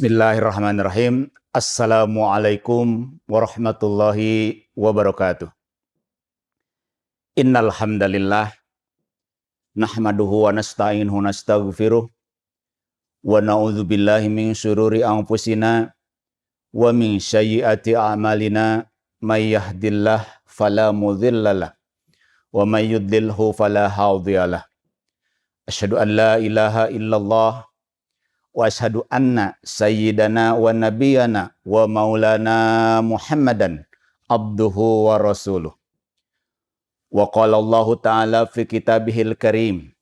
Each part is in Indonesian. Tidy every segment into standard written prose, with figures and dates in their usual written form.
Bismillahirrahmanirrahim. Assalamualaikum warahmatullahi wabarakatuh. Innal hamdalillah nahmaduhu wa nasta'inuhu wa nastaghfiruh wa na'udzu billahi min syururi anfusina wa min sayyiati a'malina may yahdihillahu fala mudhillalah wa may yudlilhu fala hadiyalah. Asyhadu an la ilaha illallah wa asyhadu anna sayyidana wa nabiyana wa maulana Muhammadan abduhu wa rasuluh. Wa qala Allah ta'ala fi kitabihil karim.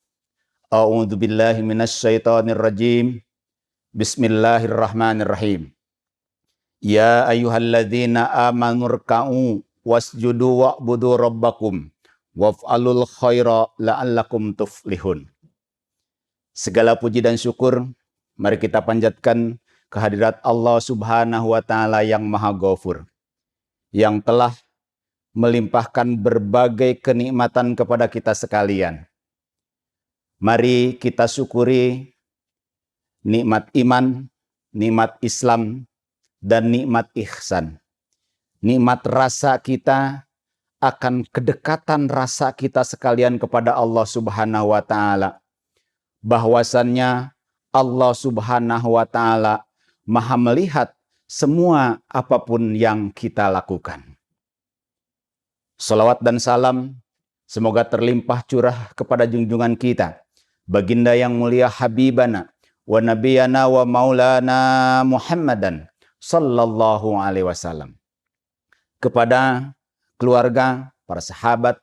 A'udzu billahi minasy syaithanir rajim. Bismillahirrahmanirrahim. Ya ayyuhalladzina amanu rka'u wasjudu wa'budu rabbakum waf'alul khaira la'allakum tuflihun. Segala puji dan syukur mari kita panjatkan kehadirat Allah Subhanahu wa Ta'ala yang Maha Ghafur, yang telah melimpahkan berbagai kenikmatan kepada kita sekalian. Mari kita syukuri nikmat iman, nikmat Islam, dan nikmat ihsan. Nikmat rasa kita akan kedekatan rasa kita sekalian kepada Allah Subhanahu wa Ta'ala. Bahwasannya Allah Subhanahu wa Ta'ala Maha melihat semua apapun yang kita lakukan. Salawat dan salam semoga terlimpah curah kepada junjungan kita, baginda yang mulia Habibana wa nabiyana wa maulana Muhammadan sallallahu alaihi wasallam. Kepada keluarga, para sahabat,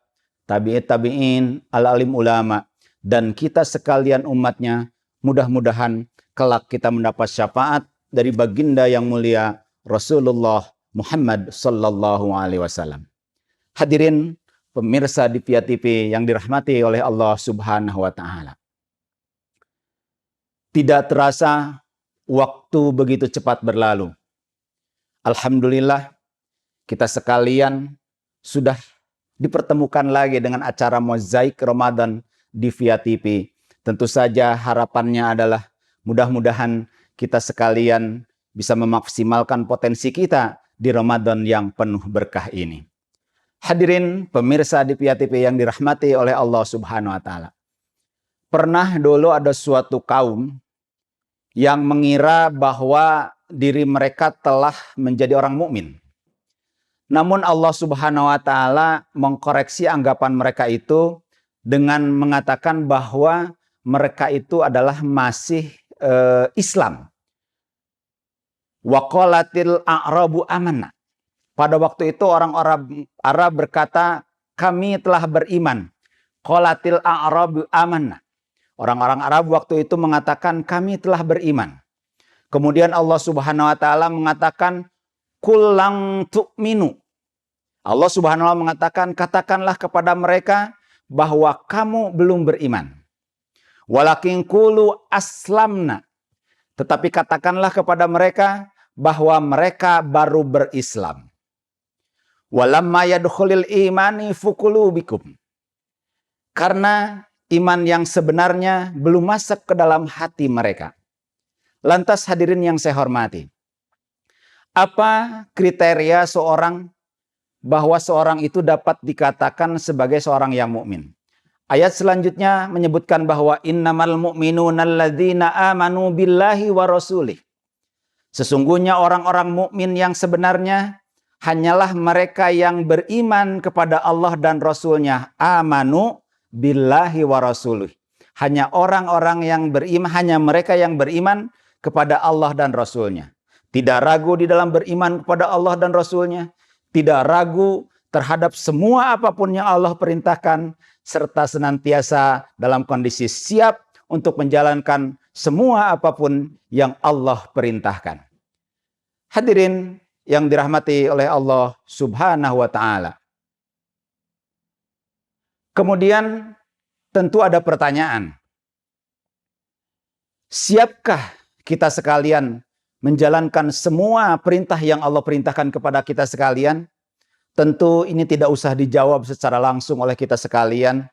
tabi'in, al-alim ulama, dan kita sekalian umatnya, mudah-mudahan kelak kita mendapat syafaat dari baginda yang mulia Rasulullah Muhammad sallallahu alaihi wasallam. Hadirin pemirsa di Via TV yang dirahmati oleh Allah Subhanahu wa Ta'ala. Tidak terasa waktu begitu cepat berlalu. Alhamdulillah kita sekalian sudah dipertemukan lagi dengan acara Mozaik Ramadan di Via TV. Tentu saja harapannya adalah mudah-mudahan kita sekalian bisa memaksimalkan potensi kita di Ramadan yang penuh berkah ini. Hadirin pemirsa di Via TV yang dirahmati oleh Allah Subhanahu wa Ta'ala. Pernah dulu ada suatu kaum yang mengira bahwa diri mereka telah menjadi orang mukmin. Namun Allah Subhanahu wa Ta'ala mengkoreksi anggapan mereka itu dengan mengatakan bahwa mereka itu adalah masih Islam. Wa qalatil a'rabu amanna. Pada waktu itu orang Arab berkata, kami telah beriman. Qalatil a'rabu amanna. Orang-orang Arab waktu itu mengatakan, kami telah beriman. Kemudian Allah Subhanahu wa Ta'ala mengatakan, qul lang tu'minu. Allah Subhanahu wa Ta'ala mengatakan, katakanlah kepada mereka bahwa kamu belum beriman. Walakin qulu aslamna. Tetapi katakanlah kepada mereka bahwa mereka baru berislam. Walamma yadkhulil imani fuqulubikum. Karena iman yang sebenarnya belum masuk ke dalam hati mereka. Lantas hadirin yang saya hormati. Apa kriteria seorang bahwa seorang itu dapat dikatakan sebagai seorang yang mukmin? Ayat selanjutnya menyebutkan bahwa innamal mu'minuna alladzina amanu billahi wa rasulih. Sesungguhnya orang-orang mukmin yang sebenarnya hanyalah mereka yang beriman kepada Allah dan Rasulnya. Amanu billahi wa rasulih. Hanya orang-orang yang beriman, hanya mereka yang beriman kepada Allah dan Rasulnya. Tidak ragu di dalam beriman kepada Allah dan Rasulnya. Tidak ragu terhadap semua apapun yang Allah perintahkan, serta senantiasa dalam kondisi siap untuk menjalankan semua apapun yang Allah perintahkan. Hadirin yang dirahmati oleh Allah Subhanahu wa Ta'ala. Kemudian tentu ada pertanyaan. Siapkah kita sekalian menjalankan semua perintah yang Allah perintahkan kepada kita sekalian? Tentu ini tidak usah dijawab secara langsung oleh kita sekalian.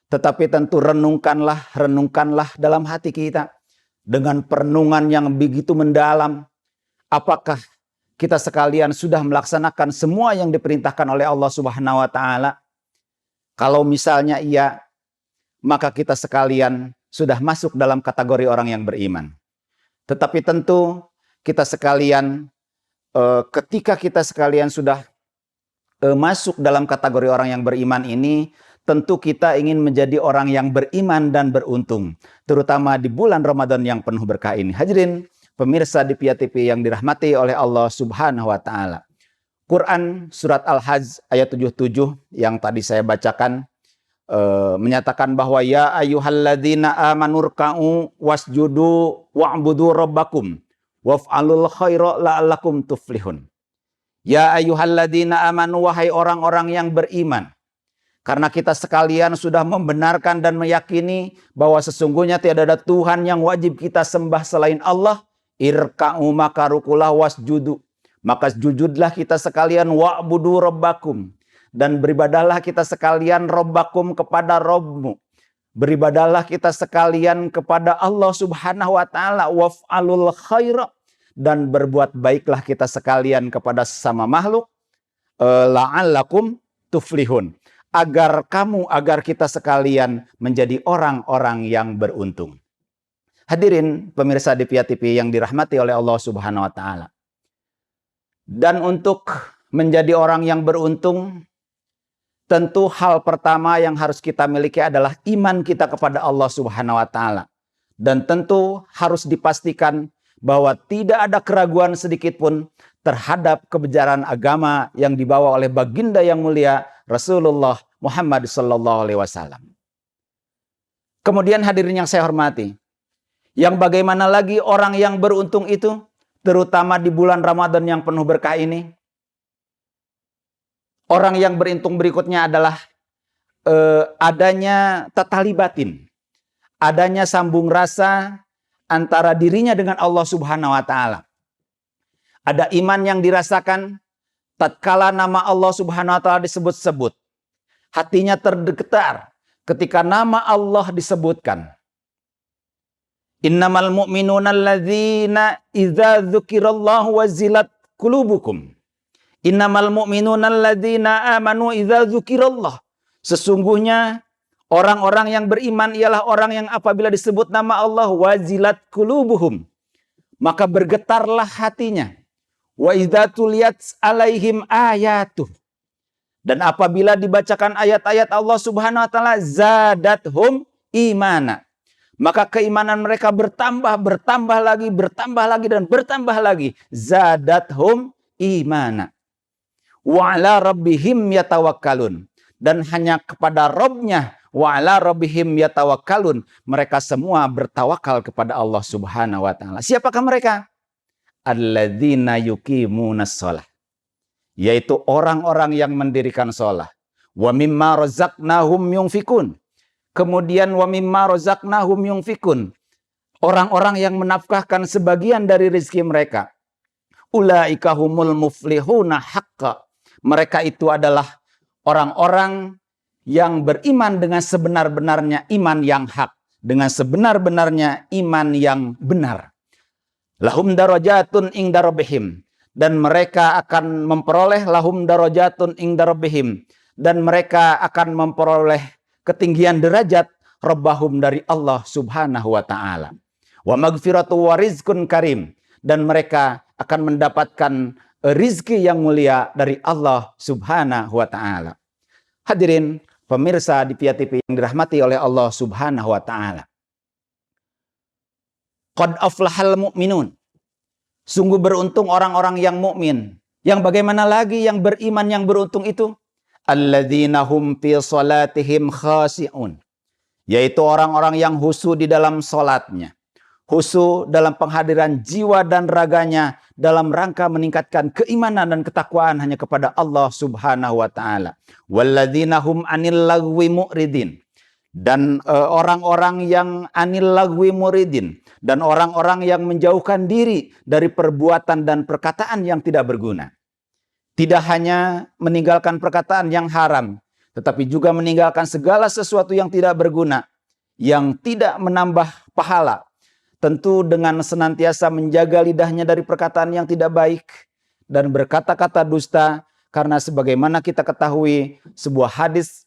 Tetapi tentu renungkanlah dalam hati kita. dengan perenungan yang begitu mendalam, apakah kita sekalian sudah melaksanakan semua yang diperintahkan oleh Allah Subhanahu wa taala? Kalau misalnya iya, maka kita sekalian sudah masuk dalam kategori orang yang beriman. Tetapi tentu kita sekalian, ketika kita sekalian sudah masuk dalam kategori orang yang beriman ini, tentu kita ingin menjadi orang yang beriman dan beruntung, terutama di bulan Ramadan yang penuh berkah ini. Hadirin pemirsa di Pia TV yang dirahmati oleh Allah Subhanahu wa taala. Quran surat Al-Hajj ayat 77 yang tadi saya bacakan menyatakan bahwa ya ayyuhalladzina amanurka'u wasjudu wa'budu rabbakum waf'alul khaira la'allakum tuflihun. Ya ayyuhalladzina amanu, wahai orang-orang yang beriman. Karena kita sekalian sudah membenarkan dan meyakini bahwa sesungguhnya tiada ada Tuhan yang wajib kita sembah selain Allah. Irka'u maka rukulah wasjudu. Maka jujudlah kita sekalian wa'budu rabbakum. Dan beribadahlah kita sekalian rabbakum kepada Rabbmu. Beribadahlah kita sekalian kepada Allah Subhanahu wa taala. Waf'alul khaira. Dan berbuat baiklah kita sekalian kepada sesama makhluk. La'allakum tuflihun. Agar kita sekalian menjadi orang-orang yang beruntung. Hadirin pemirsa di Pia TV yang dirahmati oleh Allah Subhanahu wa taala. Dan untuk menjadi orang yang beruntung, tentu hal pertama yang harus kita miliki adalah iman kita kepada Allah Subhanahu wa taala. Dan tentu harus dipastikan bahwa tidak ada keraguan sedikit pun terhadap kebenaran agama yang dibawa oleh baginda yang mulia Rasulullah Muhammad sallallahu alaihi wasallam. Kemudian hadirin yang saya hormati, yang bagaimana lagi orang yang beruntung itu, terutama di bulan Ramadan yang penuh berkah ini? Orang yang beruntung berikutnya adalah adanya tatali batin, adanya sambung rasa antara dirinya dengan Allah Subhanahu wa taala. Ada iman yang dirasakan tatkala nama Allah Subhanahu wa taala disebut-sebut. Hatinya tergetar ketika nama Allah disebutkan. Innamal mu'minuna alladzina idza dzukirallahu wazilat qulubukum. Innamal mu'minuna alladzina amanu idza dzukirallah. Sesungguhnya orang-orang yang beriman ialah orang yang apabila disebut nama Allah wazilat qulubuhum, maka bergetarlah hatinya. Wa idza tuliyat alaihim ayatuh. Dan apabila dibacakan ayat-ayat Allah Subhanahu wa taala zadathum imana. Maka keimanan mereka bertambah lagi dan bertambah lagi. Zadathum imana. Wa ala rabbihim yatawakkalun. Dan hanya kepada Rabbnya, wa ala rabbihim yatawakkalun, mereka semua bertawakal kepada Allah Subhanahu wa taala. Siapakah mereka? Alladzina yuqimunas shalah. Yaitu orang-orang yang mendirikan shalah. Wa mimma razaqnahum yunfikun. Kemudian wa mimma razaqnahum yunfikun. Orang-orang yang menafkahkan sebagian dari rezeki mereka. Ulaika humul muflihuna haqqa. Mereka itu adalah orang-orang yang beriman dengan sebenar-benarnya iman yang hak. Dengan sebenar-benarnya iman yang benar. Lahum darajatun inda rabbihim. Dan mereka akan memperoleh lahum darajatun inda rabbihim. Dan mereka akan memperoleh ketinggian derajat rabbahum dari Allah Subhanahu wa taala. Wa magfiratu wa rizqun karim. Dan mereka akan mendapatkan rizki yang mulia dari Allah Subhanahu wa taala. Hadirin pemirsa di Pia TV yang dirahmati oleh Allah Subhanahu wa taala. Qad aflahal mu'minun. Sungguh beruntung orang-orang yang mukmin. Yang bagaimana lagi yang beriman yang beruntung itu? Alladzina hum fi salatihim khashi'un. Yaitu orang-orang yang khusyuk di dalam salatnya. Khusyuk dalam penghadiran jiwa dan raganya dalam rangka meningkatkan keimanan dan ketakwaan hanya kepada Allah Subhanahu wa taala. Walladzina hum anil lagwi mu'ridin. Dan orang-orang yang anil lagwi muridin. Dan orang-orang yang menjauhkan diri dari perbuatan dan perkataan yang tidak berguna. Tidak hanya meninggalkan perkataan yang haram, tetapi juga meninggalkan segala sesuatu yang tidak berguna, yang tidak menambah pahala, tentu dengan senantiasa menjaga lidahnya dari perkataan yang tidak baik dan berkata-kata dusta, karena sebagaimana kita ketahui sebuah hadis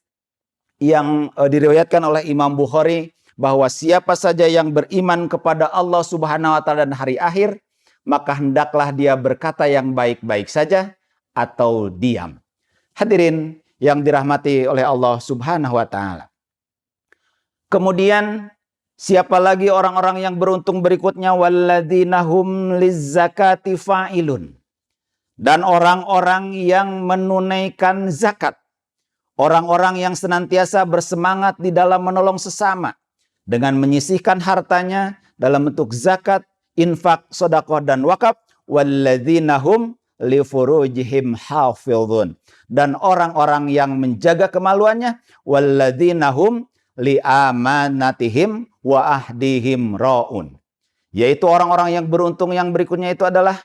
yang diriwayatkan oleh Imam Bukhari, bahwa siapa saja yang beriman kepada Allah Subhanahu wa taala dan hari akhir, maka hendaklah dia berkata yang baik-baik saja atau diam. Hadirin yang dirahmati oleh Allah Subhanahu wa taala. Kemudian siapa lagi orang-orang yang beruntung berikutnya? Walladzina hum lizzakati fa'ilun. Dan orang-orang yang menunaikan zakat. Orang-orang yang senantiasa bersemangat di dalam menolong sesama dengan menyisihkan hartanya dalam bentuk zakat, infak, sedekah dan wakaf. Walladzina hum li furujihim hafizun. Dan orang-orang yang menjaga kemaluannya. Walladzina hum li amanatihim wa ahdihim raun. Yaitu orang-orang yang beruntung yang berikutnya itu adalah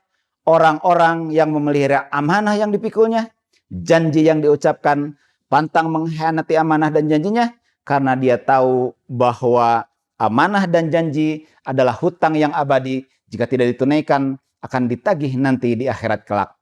orang-orang yang memelihara amanah yang dipikulnya, janji yang diucapkan, pantang mengkhianati amanah dan janjinya, karena dia tahu bahwa amanah dan janji adalah hutang yang abadi, jika tidak ditunaikan akan ditagih nanti di akhirat kelak.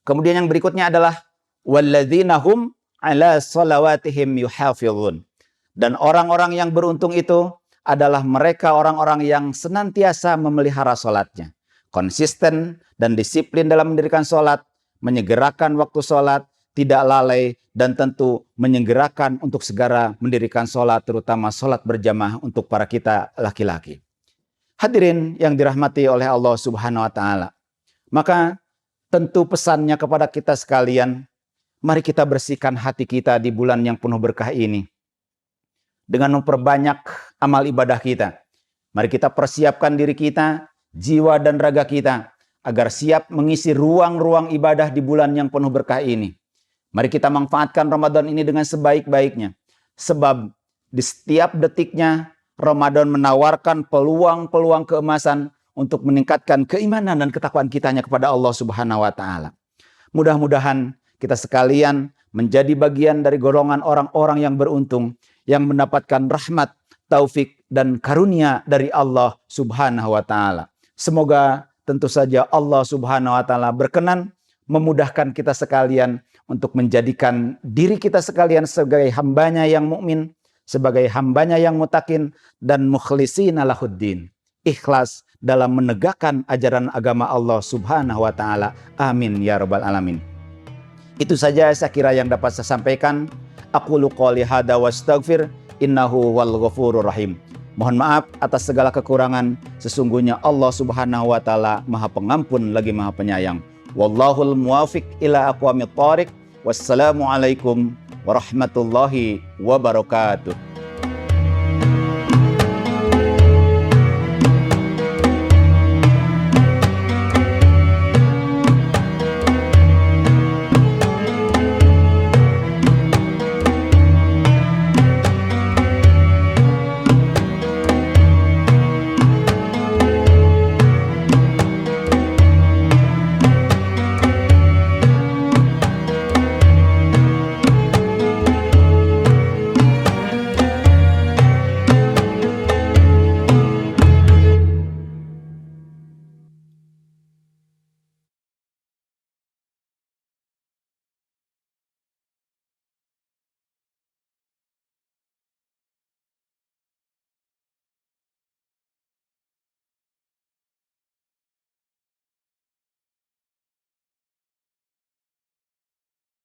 Kemudian yang berikutnya adalah walladzina hum ala salawatihim yuhafizun. Dan orang-orang yang beruntung itu adalah mereka orang-orang yang senantiasa memelihara sholatnya. Konsisten dan disiplin dalam mendirikan sholat, menyegerakan waktu sholat, tidak lalai, dan tentu menyegerakan untuk segera mendirikan sholat, terutama sholat berjamaah untuk para kita laki-laki. Hadirin yang dirahmati oleh Allah Subhanahu wa taala. Maka tentu pesannya kepada kita sekalian, mari kita bersihkan hati kita di bulan yang penuh berkah ini dengan memperbanyak amal ibadah kita. Mari kita persiapkan diri kita, jiwa dan raga kita, agar siap mengisi ruang-ruang ibadah di bulan yang penuh berkah ini. Mari kita manfaatkan Ramadan ini dengan sebaik-baiknya. Sebab di setiap detiknya Ramadan menawarkan peluang-peluang keemasan untuk meningkatkan keimanan dan ketakwaan kitanya kepada Allah Subhanahu wa taala. Mudah-mudahan kita sekalian menjadi bagian dari golongan orang-orang yang beruntung, yang mendapatkan rahmat, taufik, dan karunia dari Allah Subhanahu wa taala. Semoga tentu saja Allah Subhanahu wa taala berkenan memudahkan kita sekalian untuk menjadikan diri kita sekalian sebagai hambanya yang mukmin, sebagai hambanya yang mutakin, dan mukhlishina lahuddin. Ikhlas dalam menegakkan ajaran agama Allah Subhanahu wa taala. Amin ya rabbal alamin. Itu saja saya kira yang dapat saya sampaikan. Aqulu qouli hadza wastaghfir innahu wal ghafurur rahim. Mohon maaf atas segala kekurangan. Sesungguhnya Allah Subhanahu wa taala Maha Pengampun lagi Maha Penyayang. Wallahul muwafiq ila aqwamit thoriq. Wassalamualaikum warahmatullahi wabarakatuh.